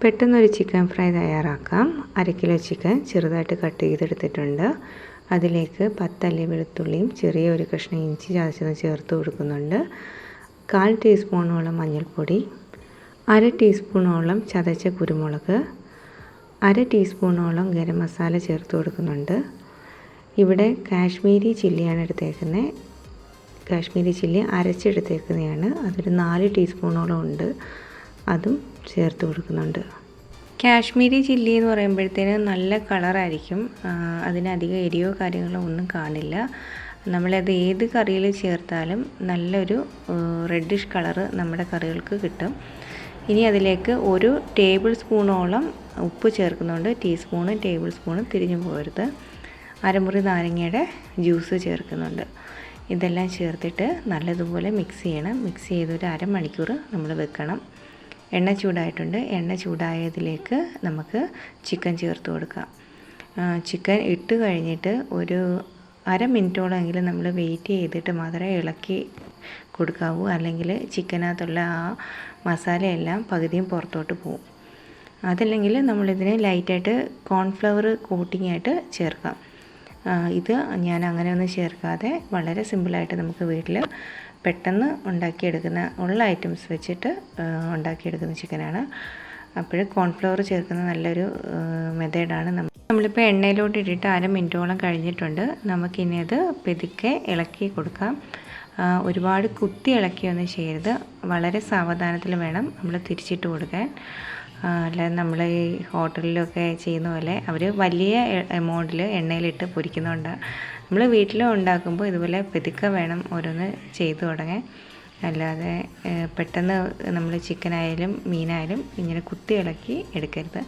പെട്ടെന്നൊരു chicken fry തയ്യാറാക്കാം. 1/2 kilo chicken ചെറുതായിട്ട് കട്ട് ചെയ്തെടുത്തിട്ടുണ്ട്. അതിലേക്ക് 10 അല്ലി വെളുത്തുള്ളിയും ചെറിയ ഒരു കഷ്ണം ഇഞ്ചി ചതച്ചത് ചേർത്ത് കൊടുക്കുന്നുണ്ട്. 1/4 ടീസ്പൂണോളം മഞ്ഞൾപ്പൊടി, 1/2 ടീസ്പൂണോളം ചതച്ച കുരുമുളക്, 1/2 ടീസ്പൂണോളം ഗരം മസാല ചേർത്ത് കൊടുക്കുന്നുണ്ട്. ഇവിടെ കാശ്മീരി ചില്ലിയാണ് എടുത്തേക്കുന്നത്. കാശ്മീരി ചില്ലി അരച്ചെടുത്തേക്കുന്നതാണ്. അതൊരു 4 ടീസ്പൂണോളം ഉണ്ട്. അതും ചേർത്ത് കൊടുക്കുന്നുണ്ട്. കാശ്മീരി ചില്ലി എന്ന് പറയുമ്പോഴത്തേന് നല്ല കളറായിരിക്കും. അതിനധികം എരിയോ കാര്യങ്ങളോ ഒന്നും കാണില്ല. നമ്മളത് ഏത് കറിയിൽ ചേർത്താലും നല്ലൊരു റെഡിഷ് കളറ് നമ്മുടെ കറികൾക്ക് കിട്ടും. ഇനി അതിലേക്ക് 1 ടേബിൾ സ്പൂണോളം ഉപ്പ് ചേർക്കുന്നുണ്ട്. ടീസ്പൂണും ടേബിൾ സ്പൂണും തിരിഞ്ഞു പോകരുത്. അരമുറി നാരങ്ങയുടെ ജ്യൂസ് ചേർക്കുന്നുണ്ട്. ഇതെല്ലാം ചേർത്തിട്ട് നല്ലതുപോലെ മിക്സ് ചെയ്യണം. മിക്സ് ചെയ്ത് ഒരു അരമണിക്കൂർ നമ്മൾ വെക്കണം. എണ്ണ ചൂടായിട്ടുണ്ട്. എണ്ണ ചൂടായതിലേക്ക് നമുക്ക് ചിക്കൻ ചേർത്ത് കൊടുക്കാം. ചിക്കൻ ഇട്ട് കഴിഞ്ഞിട്ട് ഒരു അര മിനിറ്റോളമെങ്കിലും നമ്മൾ വെയിറ്റ് ചെയ്തിട്ട് മാത്രമേ ഇളക്കി കൊടുക്കാവൂ. അല്ലെങ്കിൽ ചിക്കനകത്തുള്ള ആ മസാലയെല്ലാം പകുതിയും പുറത്തോട്ട് പോകും. അതല്ലെങ്കിൽ നമ്മളിതിനെ ലൈറ്റായിട്ട് കോൺഫ്ലവർ കോട്ടിങ്ങായിട്ട് ചേർക്കാം. ഇത് ഞാൻ അങ്ങനെയൊന്നും ചേർക്കാതെ വളരെ സിമ്പിളായിട്ട് നമുക്ക് വീട്ടിൽ പെട്ടെന്ന് ഉണ്ടാക്കിയെടുക്കുന്ന ഉള്ള ഐറ്റംസ് വെച്ചിട്ട് ഉണ്ടാക്കിയെടുക്കുന്ന ചിക്കനാണ്. അപ്പോൾ കോൺഫ്ലവർ ചേർക്കുന്ന നല്ലൊരു മെത്തേഡാണ്. നമ്മളിപ്പോൾ എണ്ണയിലോട്ട് ഇട്ടിട്ട് അര മിനിറ്റോളം കഴിഞ്ഞിട്ടുണ്ട്. നമുക്കിനി അത് പെതുക്കെ ഇളക്കി കൊടുക്കാം. ഒരുപാട് കുത്തി ഇളക്കിയൊന്നും ചെയ്യരുത്. വളരെ സാവധാനത്തിൽ വേണം നമ്മൾ തിരിച്ചിട്ട് കൊടുക്കാൻ. അല്ലാതെ നമ്മൾ ഈ ഹോട്ടലിലൊക്കെ ചെയ്യുന്ന പോലെ അവർ വലിയ എമൗണ്ടിൽ എണ്ണയിലിട്ട് പൊരിക്കുന്നുണ്ട്. നമ്മൾ വീട്ടിൽ ഉണ്ടാക്കുമ്പോൾ ഇതുപോലെ പെതുക്കെ വേണം ഓരോന്ന് ചെയ്തു തുടങ്ങാൻ. അല്ലാതെ പെട്ടെന്ന് നമ്മൾ ചിക്കനായാലും മീനായാലും ഇങ്ങനെ കുത്തി ഇളക്കി എടുക്കരുത്.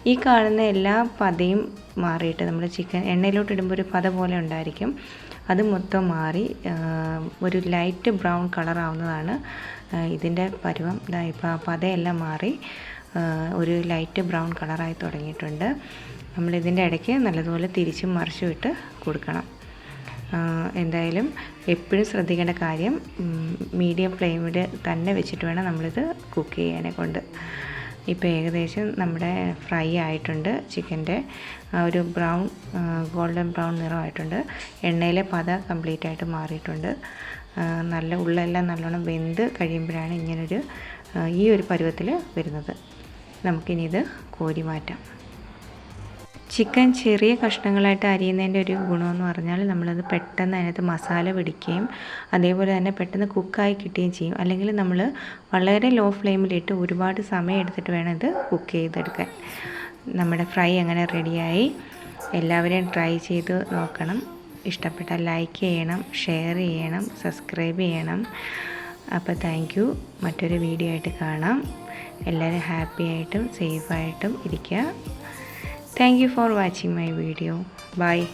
ഈ കാണുന്ന എല്ലാ പതയും മാറിയിട്ട് നമ്മൾ ചിക്കൻ എണ്ണയിലോട്ട് ഇടുമ്പോൾ ഒരു പത പോലെ ഉണ്ടായിരിക്കും. അത് മൊത്തം മാറി ഒരു ലൈറ്റ് ബ്രൗൺ കളറാവുന്നതാണ് ഇതിൻ്റെ പരുവം. ഇപ്പോൾ ആ പതയെല്ലാം മാറി ഒരു ലൈറ്റ് ബ്രൗൺ കളറായി തുടങ്ങിയിട്ടുണ്ട്. നമ്മളിതിൻ്റെ ഇടയ്ക്ക് നല്ലതുപോലെ തിരിച്ചും മറിച്ചും ഇട്ട് കൊടുക്കണം. എന്തായാലും എപ്പോഴും ശ്രദ്ധിക്കേണ്ട കാര്യം മീഡിയം ഫ്ലെയിമിൽ തന്നെ വെച്ചിട്ട് വേണം നമ്മളിത് കുക്ക് ചെയ്യാനെ കൊണ്ട്. ഇപ്പോൾ ഏകദേശം നമ്മുടെ ഫ്രൈ ആയിട്ടുണ്ട്. ചിക്കൻ്റെ ഒരു ബ്രൗൺ ഗോൾഡൻ ബ്രൗൺ നിറമായിട്ടുണ്ട്. എണ്ണയിലെ പത കംപ്ലീറ്റ് ആയിട്ട് മാറിയിട്ടുണ്ട്. നല്ല ഉള്ളെല്ലാം നല്ലോണം വെന്ത് കഴിയുമ്പോഴാണ് ഇങ്ങനൊരു ഈ ഒരു പരുവത്തിൽ വരുന്നത്. നമുക്കിനി ഇത് കോരി മാറ്റാം. ചിക്കൻ ചെറിയ കഷ്ണങ്ങളായിട്ട് അരിയുന്നതിൻ്റെ ഒരു ഗുണമെന്ന് പറഞ്ഞാൽ നമ്മളത് പെട്ടെന്ന് അതിനകത്ത് മസാല പിടിക്കുകയും അതേപോലെ തന്നെ പെട്ടെന്ന് കുക്കായി കിട്ടുകയും ചെയ്യും. അല്ലെങ്കിൽ നമ്മൾ വളരെ ലോ ഫ്ലെയിമിലിട്ട് ഒരുപാട് സമയം എടുത്തിട്ട് വേണം ഇത് കുക്ക് ചെയ്തെടുക്കാൻ. നമ്മുടെ ഫ്രൈ അങ്ങനെ റെഡിയായി. എല്ലാവരെയും ട്രൈ ചെയ്ത് നോക്കണം. ഇഷ്ടപ്പെട്ടാൽ ലൈക്ക് ചെയ്യണം, ഷെയർ ചെയ്യണം, സബ്സ്ക്രൈബ് ചെയ്യണം. അപ്പോൾ താങ്ക് യു. മറ്റൊരു വീഡിയോ ആയിട്ട് കാണാം. എല്ലാവരും ഹാപ്പി ആയിട്ടും സേഫായിട്ടും ഇരിക്കുക. Thank you for watching my video. Bye.